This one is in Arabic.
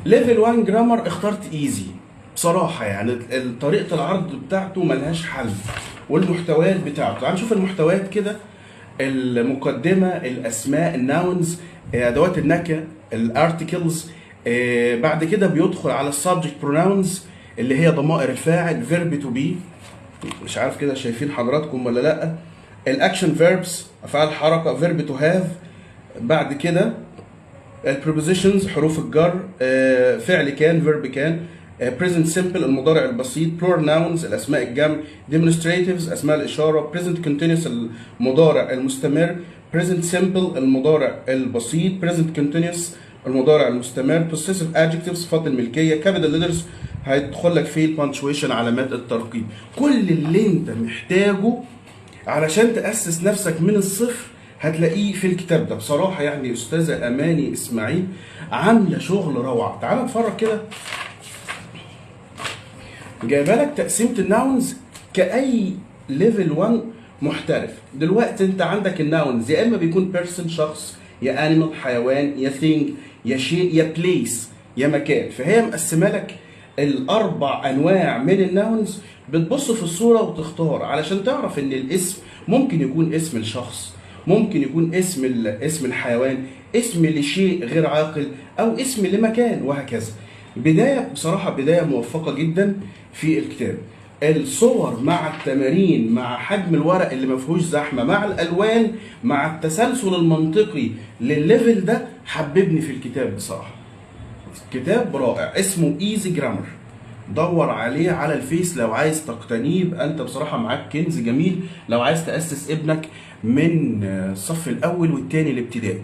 ليفل 1 جرامر اخترت ايزي بصراحه، يعني طريقه العرض بتاعته ملهاش حل، والمحتويات بتاعته تعال نشوف المحتويات كده. المقدمه، الاسماء، الناونز، ادوات النكهه، الارتكلز. بعد كده بيدخل على السبجكت بروناونز اللي هي ضمائر الفاعل، فيرب تو بي، مش عارف كده شايفين حضراتكم ولا لا. الاكشن فيربس، افعال حركه، فيرب تو هاف. بعد كده البريبوزيشنز، حروف الجر، فعل كان، فيرب كان، present simple المضارع البسيط، plural nouns الاسماء الجمع، demonstratives اسماء الاشاره، present continuous المضارع المستمر، present simple المضارع البسيط، present continuous المضارع المستمر، possessive adjectives صفات الملكيه، capital letters هيدخل لك فيه البانشويشن علامات الترقيم. كل اللي انت محتاجه علشان تأسس نفسك من الصفر هتلاقيه في الكتاب ده. بصراحة يعني أستاذة أماني إسماعيل عاملة شغل روعة. تعال نتفرج كده. جايبه لك تقسيمة الناونز كأي ليفل 1 محترف. دلوقتي أنت عندك الناونز يا إما بيكون بيرسون شخص، يا أنيمال حيوان، يا ثينج يا شيء، يا بليس يا مكان. فهي مقسمة لك الأربع أنواع من الناونز. بتبص في الصورة وتختار علشان تعرف إن الاسم ممكن يكون اسم الشخص، ممكن يكون اسم الحيوان، اسم لشيء غير عاقل، او اسم لمكان، وهكذا. بداية بصراحة بداية موفقة جدا في الكتاب. الصور مع التمارين مع حجم الورق اللي ما فيهوش زحمة مع الالوان مع التسلسل المنطقي للليفل ده حببني في الكتاب بصراحة. كتاب رائع اسمه ايزي جرامر، دور عليه على الفيس لو عايز تقتنيه. يبقى انت بصراحه معاك كنز جميل لو عايز تاسس ابنك من الصف الاول والثاني الابتدائي.